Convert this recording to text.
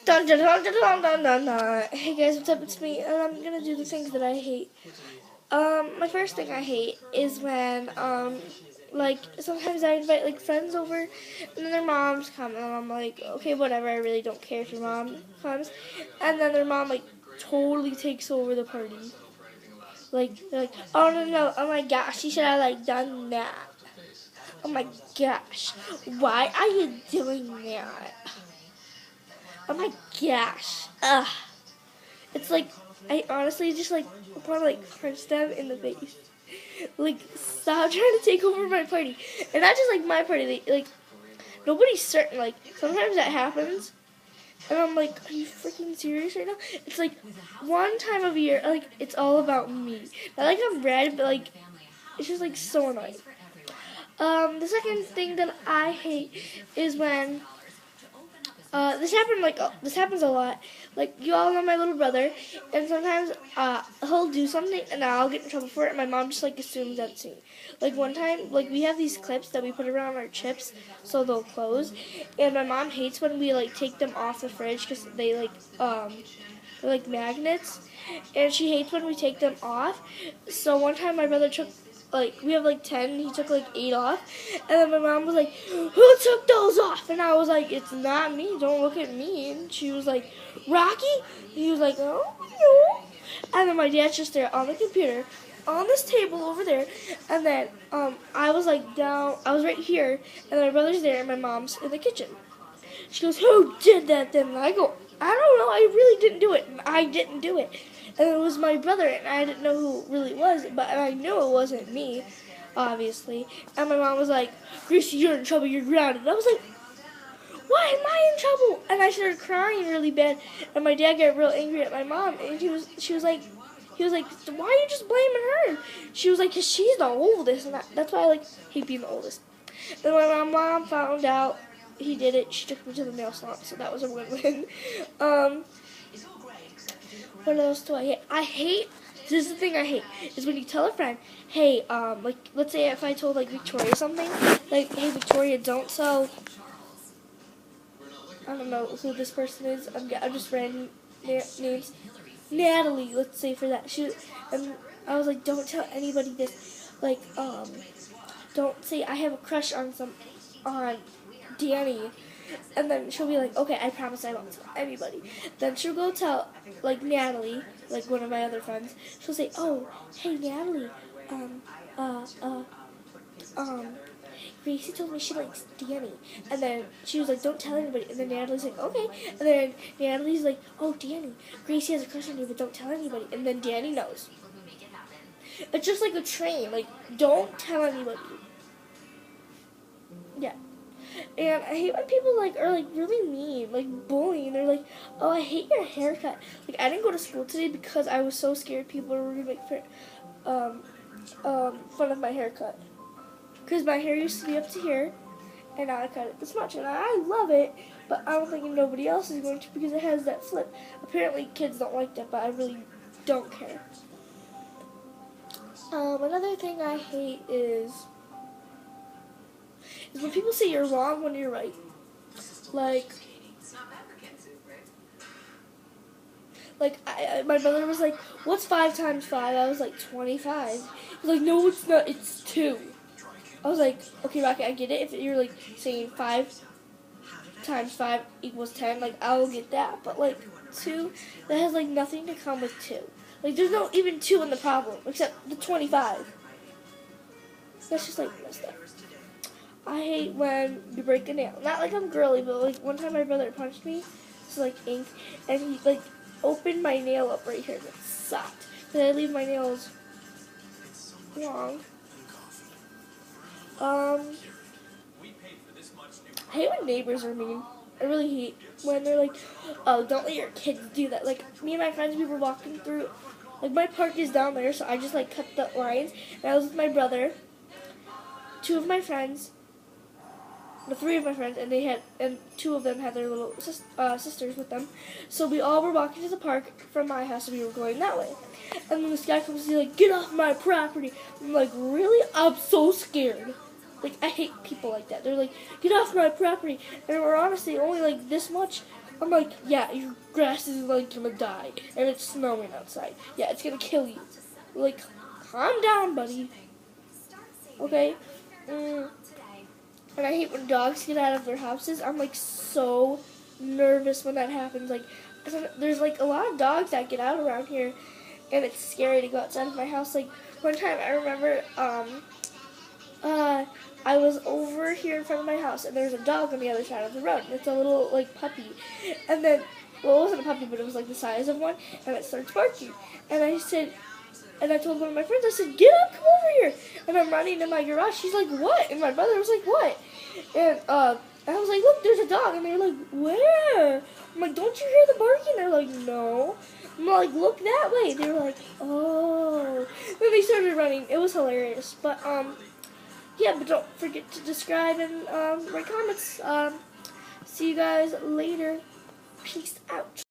Dun, dun, dun, dun, dun, dun, dun, dun. Hey guys, what's up? It's me, and I'm gonna do the things that I hate. My first thing I hate is when, like, sometimes I invite, like, friends over, and then their moms come, and I'm like, okay, whatever, I really don't care if your mom comes, and then their mom, like, totally takes over the party. Like, they're like, oh, no, oh my gosh, you should have, like, done that. Oh my gosh, why are you doing that? Oh my gosh. Ugh. It's like, I honestly just like want to like punch them in the face. Like, stop trying to take over my party. And not just like my party, like nobody's certain. Like, sometimes that happens. And I'm like, are you freaking serious right now? It's like one time of year, like, it's all about me. Not like I'm red, but like, it's just like so annoying. The second thing that I hate is when this happens a lot. Like, you all know my little brother, and sometimes he'll do something and I'll get in trouble for it, and my mom just like assumes that's me. Like, one time, like, we have these clips that we put around our chips so they'll close, and my mom hates when we like take them off the fridge because they're like magnets, and she hates when we take them off. So one time my brother took, like, we have like 10, he took like 8 off, and then my mom was like, who took those off? And I was like, it's not me, don't look at me. And she was like, Rocky? And he was like, oh, no. And then my dad's just there on the computer, on this table over there, and then I was like down, I was right here, and my brother's there, and my mom's in the kitchen. She goes, who did that then? And I go, I don't know, I really didn't do it, and I didn't do it. And it was my brother, and I didn't know who it really was, but I knew it wasn't me, obviously. And my mom was like, Gracie, you're in trouble, you're grounded. And I was like, why am I in trouble? And I started crying really bad, and my dad got real angry at my mom, and he was like, why are you just blaming her? She was like, because she's the oldest, and that's why I like hate being the oldest. And when my mom found out he did it, she took me to the nail salon, so that was a win-win. What else do I hate? This is the thing I hate, is when you tell a friend, hey, like, let's say if I told, like, Victoria something, like, hey, Victoria, don't sell, I don't know who this person is, I'm just random names, Natalie, let's say for that, and I was like, don't tell anybody this, like, don't say I have a crush on Danny. And then she'll be like, okay, I promise I won't tell anybody. Then she'll go tell, like, Natalie, like one of my other friends. She'll say, oh, hey, Natalie, Gracie told me she likes Danny. And then she was like, don't tell anybody. And then Natalie's like, okay. And then Natalie's like, oh, Danny, Gracie has a crush on you, but don't tell anybody. And then Danny knows. It's just like a train. Like, don't tell anybody. Yeah. And I hate when people, like, are, like, really mean, like, bullying. They're like, oh, I hate your haircut. Like, I didn't go to school today because I was so scared people were going to make fun of my haircut. Because my hair used to be up to here, and now I cut it this much. And I love it, but I don't think nobody else is going to because it has that flip. Apparently, kids don't like that, but I really don't care. Another thing I hate is when people say you're wrong when you're right. Like my brother was like, what's 5 times 5? I was like, 25. He was like, no, it's not, it's 2. I was like, okay, Rocky, I get it. If you're like saying 5 times 5 equals 10, like, I'll get that. But like 2, that has like nothing to come with 2. Like, there's no even 2 in the problem, except the 25. That's just like messed up. I hate when you break a nail. Not like I'm girly, but like one time my brother punched me, so like ink, and he like opened my nail up right here. It sucked. Because I leave my nails long. I hate when neighbors are mean. I really hate when they're like, oh, don't let your kids do that. Like, me and my friends, we were walking through, like, my park is down there, so I just like cut the lines, and I was with my brother, 2 of my friends, 3 of my friends, and 2 of them had their little sisters with them. So we all were walking to the park from my house, and we were going that way. And then this guy comes and he's like, get off my property. I'm like, really? I'm so scared. Like, I hate people like that. They're like, get off my property. And we're honestly only like this much I'm like, yeah, your grass is like gonna die, and it's snowing outside. Yeah, it's gonna kill you. Like, calm down, buddy. Okay? And I hate when dogs get out of their houses. I'm like so nervous when that happens. Like, there's like a lot of dogs that get out around here, and it's scary to go outside of my house. Like, one time I remember, I was over here in front of my house, and there's a dog on the other side of the road, and it's a little, like, puppy. And then, well, it wasn't a puppy, but it was, like, the size of one, and it starts barking. And I said, and I told one of my friends, I said, get up, come over here. And I'm running in my garage. She's like, what? And my brother was like, what? And I was like, look, there's a dog. And they were like, where? I'm like, don't you hear the barking? They're like, no. I'm like, look that way. They were like, oh. Then they started running. It was hilarious. But, yeah, but don't forget to subscribe and write comments. See you guys later. Peace out.